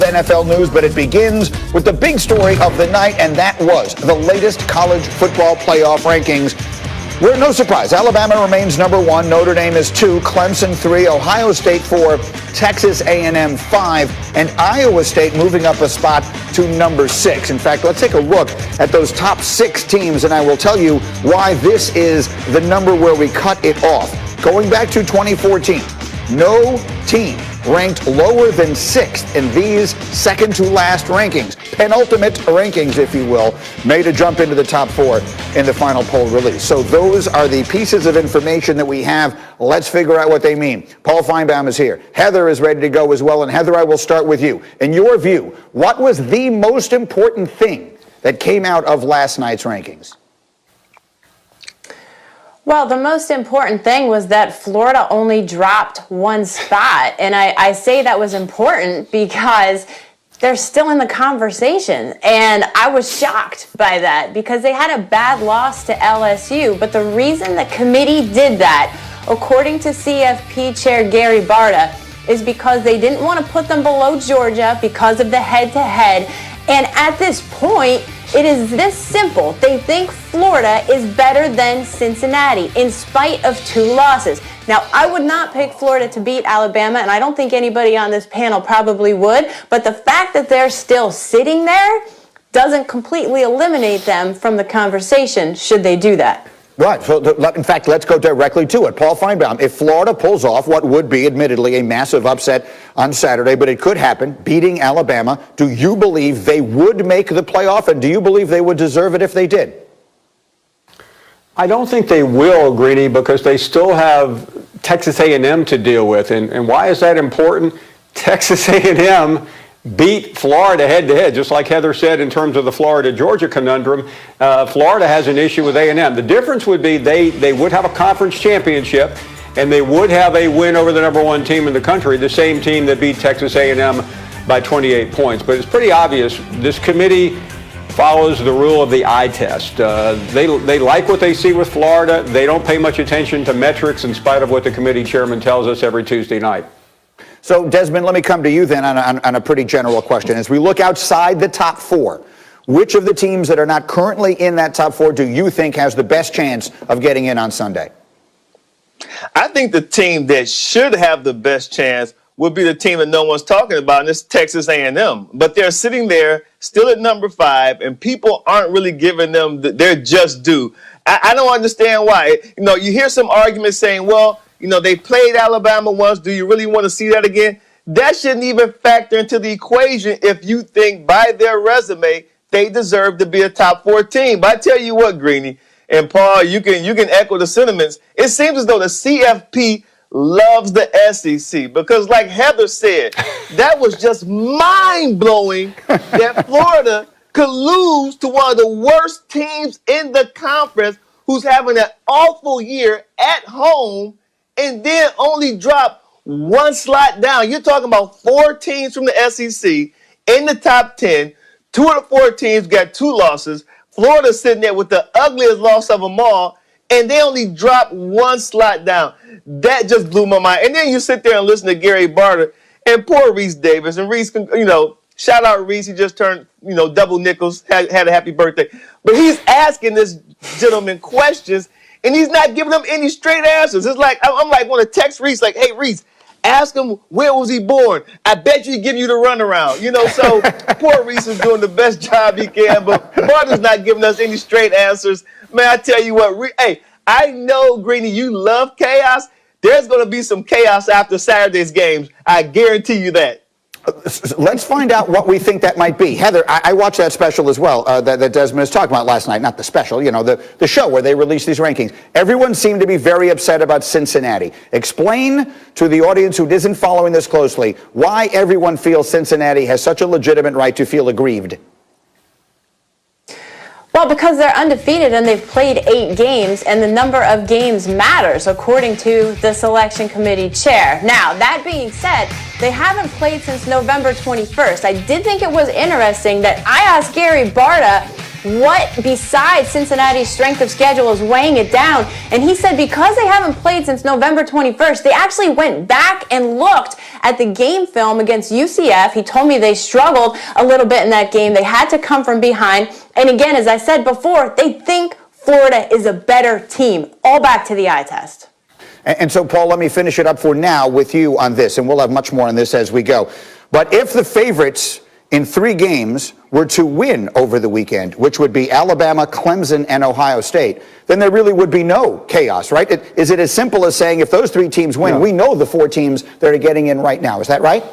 NFL news, but it begins with the big story of the night, and that was the latest college football playoff rankings. We're no surprise. Alabama remains number 1. Notre Dame is 2. Clemson 3. Ohio State 4. Texas A&M 5. And Iowa State moving up a spot to number 6. In fact, let's take a look at those top 6 teams, and I will tell you why this is the number where we cut it off. Going back to 2014, no team ranked lower than 6th in these second-to-last rankings, penultimate rankings, if you will, made a jump into the top 4 in the final poll release. So those are the pieces of information that we have. Let's figure out what they mean. Paul Finebaum is here. Heather is ready to go as well. And Heather, I will start with you. In your view, what was the most important thing that came out of last night's rankings? Well, the most important thing was that Florida only dropped 1 spot. And I say that was important because they're still in the conversation. And I was shocked by that because they had a bad loss to LSU. But the reason the committee did that, according to CFP Chair Gary Barta, is because they didn't want to put them below Georgia because of the head-to-head. And at this point, it is this simple. They think Florida is better than Cincinnati in spite of 2 losses. Now, I would not pick Florida to beat Alabama, and I don't think anybody on this panel probably would, but the fact that they're still sitting there doesn't completely eliminate them from the conversation should they do that. Right. So, in fact, let's go directly to it. Paul Finebaum, if Florida pulls off what would be, admittedly, a massive upset on Saturday, but it could happen, beating Alabama, do you believe they would make the playoff, and do you believe they would deserve it if they did? I don't think they will, Greeny, because they still have Texas A&M to deal with. And why is that important? Texas A&M beat Florida head-to-head, just like Heather said in terms of the Florida-Georgia conundrum. Florida has an issue with A&M. The difference would be they would have a conference championship, and they would have a win over the number 1 team in the country, the same team that beat Texas A&M by 28 points. But it's pretty obvious this committee follows the rule of the eye test. They like what they see with Florida. They don't pay much attention to metrics in spite of what the committee chairman tells us every Tuesday night. So, Desmond, let me come to you then on a pretty general question. As we look outside the top 4, which of the teams that are not currently in that top 4 do you think has the best chance of getting in on Sunday? I think the team that should have the best chance would be the team that no one's talking about, and it's Texas A&M. But they're sitting there still at number 5, and people aren't really giving them their just due. I don't understand why. You know, you hear some arguments saying, well, you know, they played Alabama once. Do you really want to see that again? That shouldn't even factor into the equation if you think by their resume they deserve to be a top 4 team. But I tell you what, Greeny and Paul, you can echo the sentiments. It seems as though the CFP loves the SEC because, like Heather said, that was just mind-blowing that Florida could lose to one of the worst teams in the conference who's having an awful year at home and then only drop 1 slot down. You're talking about 4 teams from the SEC in the top 10. 2 of the 4 teams got 2 losses. Florida's sitting there with the ugliest loss of them all, and they only dropped 1 slot down. That just blew my mind. And then you sit there and listen to Gary Barta and poor Reese Davis. And Reese, you know, shout out Reese. He just turned, you know, double nickels, had a happy birthday. But he's asking this gentleman questions, and he's not giving them any straight answers. It's like, I'm like, want to text Reese, like, hey, Reese, ask him where was he born. I bet you he'd give you the runaround. You know, so poor Reese is doing the best job he can, but Barta's not giving us any straight answers. Man, I tell you what, hey, I know, Greeny, you love chaos. There's going to be some chaos after Saturday's games. I guarantee you that. Let's find out what we think that might be. Heather, I watched that special as well that Desmond was talking about last night. Not the special, you know, the show where they released these rankings. Everyone seemed to be very upset about Cincinnati. Explain to the audience who isn't following this closely why everyone feels Cincinnati has such a legitimate right to feel aggrieved. Well, because they're undefeated and they've played 8 games, and the number of games matters, according to the selection committee chair. Now, that being said, they haven't played since November 21st. I did think it was interesting that I asked Gary Barta what besides Cincinnati's strength of schedule is weighing it down. And he said because they haven't played since November 21st, they actually went back and looked at the game film against UCF. He told me they struggled a little bit in that game. They had to come from behind. And again, as I said before, they think Florida is a better team. All back to the eye test. And so, Paul, let me finish it up for now with you on this, and we'll have much more on this as we go. But if the favorites in 3 games were to win over the weekend, which would be Alabama, Clemson, and Ohio State, then there really would be no chaos, right? Is it as simple as saying if those 3 teams win, we know the 4 teams that are getting in right now? Is that right?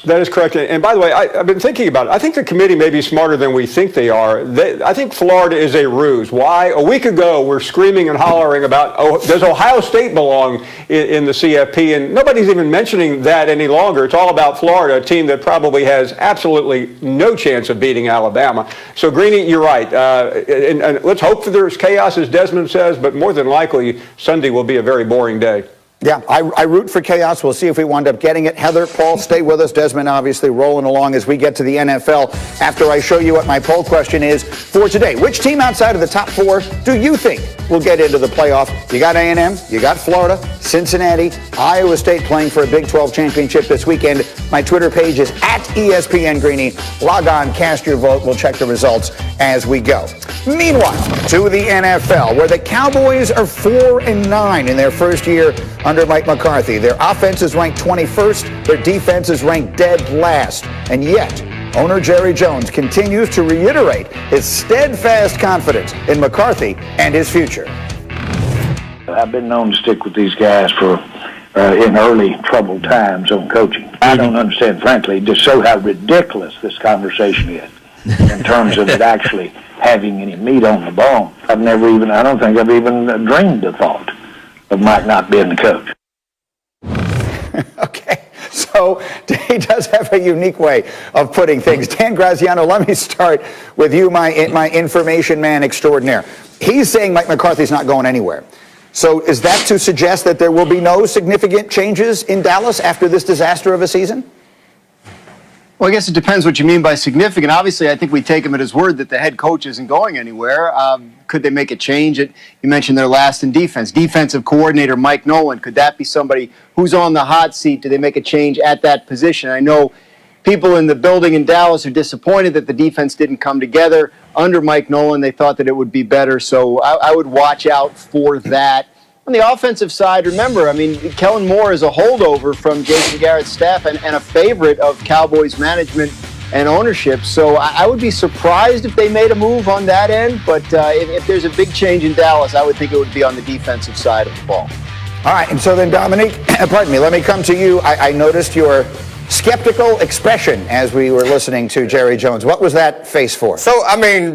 That is correct. And by the way, I've been thinking about it. I think the committee may be smarter than we think they are. I think Florida is a ruse. Why? A week ago, we're screaming and hollering about, does Ohio State belong in the CFP? And nobody's even mentioning that any longer. It's all about Florida, a team that probably has absolutely no chance of beating Alabama. So, Greeny, you're right. And let's hope that there's chaos, as Desmond says, but more than likely, Sunday will be a very boring day. Yeah, I root for chaos. We'll see if we wind up getting it. Heather, Paul, stay with us. Desmond, obviously, rolling along as we get to the NFL after I show you what my poll question is for today. Which team outside of the top 4 do you think will get into the playoff? You got A&M, you got Florida, Cincinnati, Iowa State playing for a Big 12 championship this weekend. My Twitter page is @ESPN Greeny. Log on, cast your vote. We'll check the results as we go. Meanwhile, to the NFL, where the Cowboys are 4-9 in their first year under Mike McCarthy. Their offense is ranked 21st. Their defense is ranked dead last. And yet, owner Jerry Jones continues to reiterate his steadfast confidence in McCarthy and his future. I've been known to stick with these guys for in early troubled times on coaching. I don't understand, frankly, just show how ridiculous this conversation is in terms of it actually having any meat on the bone. I don't think I've even dreamed the thought of Mike not being the coach. Okay, so he does have a unique way of putting things. Dan Graziano, let me start with you, my information man extraordinaire. He's saying Mike McCarthy's not going anywhere. So is that to suggest that there will be no significant changes in Dallas after this disaster of a season? Well, I guess it depends what you mean by significant. Obviously, I think we take him at his word that the head coach isn't going anywhere. Could they make a change? You mentioned their last in defense. Defensive coordinator Mike Nolan, could that be somebody who's on the hot seat? Do they make a change at that position? I know people in the building in Dallas are disappointed that the defense didn't come together under Mike Nolan. They thought that it would be better, so I would watch out for that. On the offensive side, remember, Kellen Moore is a holdover from Jason Garrett's staff and a favorite of Cowboys management and ownership. So I would be surprised if they made a move on that end. But if there's a big change in Dallas, I would think it would be on the defensive side of the ball. All right, and so then, Dominique, pardon me, let me come to you. I noticed your skeptical expression as we were listening to Jerry Jones. What was that face for? So,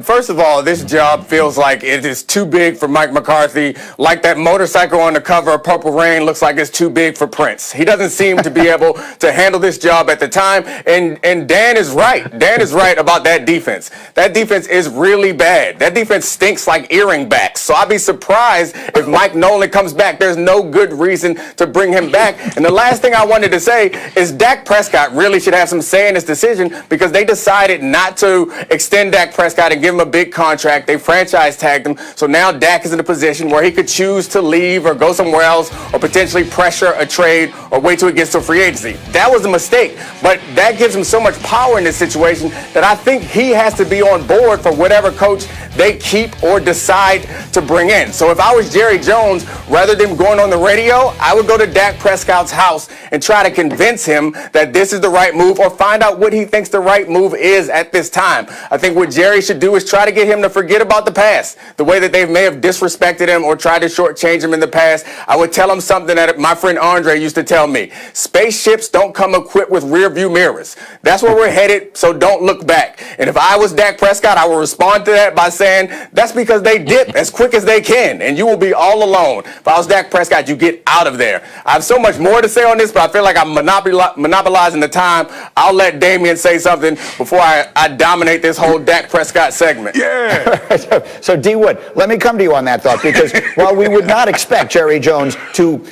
first of all, this job feels like it is too big for Mike McCarthy. Like that motorcycle on the cover of Purple Rain looks like it's too big for Prince. He doesn't seem to be able to handle this job at the time. And Dan is right. Dan is right about that defense. That defense is really bad. That defense stinks like earring backs. So I'd be surprised if Mike Nolan comes back. There's no good reason to bring him back. And the last thing I wanted to say is Dak Prescott really should have some say in this decision because they decided not to extend Dak Prescott and give him a big contract. They franchise tagged him. So now Dak is in a position where he could choose to leave or go somewhere else or potentially pressure a trade or wait till he gets to free agency. That was a mistake, but that gives him so much power in this situation that I think he has to be on board for whatever coach they keep or decide to bring in. So if I was Jerry Jones, rather than going on the radio, I would go to Dak Prescott's house and try to convince him that this is the right move or find out what he thinks the right move is at this time. I think what Jerry should do is try to get him to forget about the past, the way that they may have disrespected him or tried to shortchange him in the past. I would tell him something that my friend Andre used to tell me. Spaceships don't come equipped with rear view mirrors. That's where we're headed, so don't look back. And if I was Dak Prescott, I would respond to that by saying, that's because they dip as quick as they can, and you will be all alone. If I was Dak Prescott, you get out of there. I have so much more to say on this, but I feel like I'm monopolizing the time. I'll let Damian say something before I dominate this whole Dak Prescott segment. Yeah. So D. Wood, let me come to you on that thought, because while we would not expect Jerry Jones to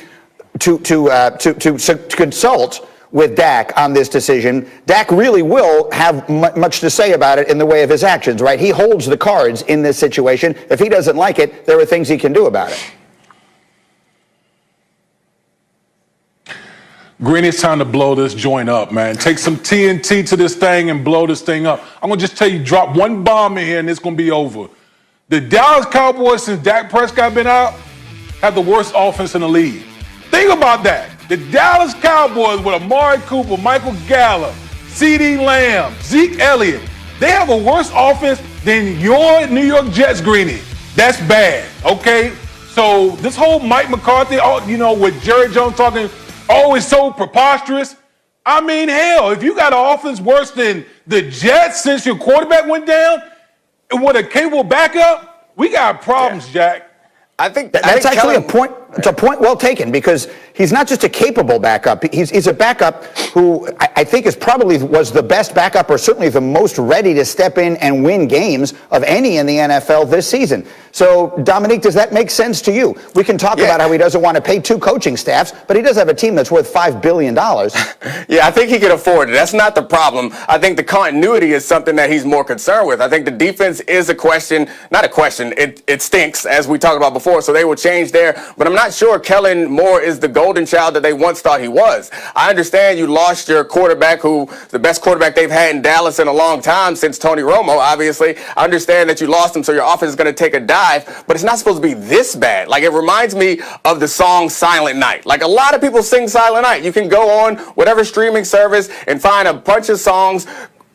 consult with Dak on this decision, Dak really will have much to say about it in the way of his actions, right? He holds the cards in this situation. If he doesn't like it, there are things he can do about it. Greeny, it's time to blow this joint up, man. Take some TNT to this thing and blow this thing up. I'm going to just tell you, drop one bomb in here and it's going to be over. The Dallas Cowboys, since Dak Prescott been out, have the worst offense in the league. Think about that. The Dallas Cowboys with Amari Cooper, Michael Gallup, CeeDee Lamb, Zeke Elliott, they have a worse offense than your New York Jets, Greeny. That's bad, okay? So this whole Mike McCarthy, with Jerry Jones talking, it's so preposterous. I mean, hell, if you got an offense worse than the Jets since your quarterback went down, and with a capable backup, we got problems, Jack. I think that's actually a point. It's a point well taken, because he's not just a capable backup. He's a backup who I think was the best backup, or certainly the most ready to step in and win games of any in the NFL this season. So, Dominique, does that make sense to you? We can talk about how he doesn't want to pay 2 coaching staffs, but he does have a team that's worth $5 billion. Yeah, I think he can afford it. That's not the problem. I think the continuity is something that he's more concerned with. I think the defense is a question, not a question. It stinks, as we talked about before, so they will change there. But I'm not sure Kellen Moore is the golden child that they once thought he was. I understand you lost your quarterback, the best quarterback they've had in Dallas in a long time, since Tony Romo, obviously. I understand that you lost him, so your offense is going to take a dive, but it's not supposed to be this bad. Like, it reminds me of the song Silent Night. Like, a lot of people sing Silent Night. You can go on whatever streaming service and find a bunch of songs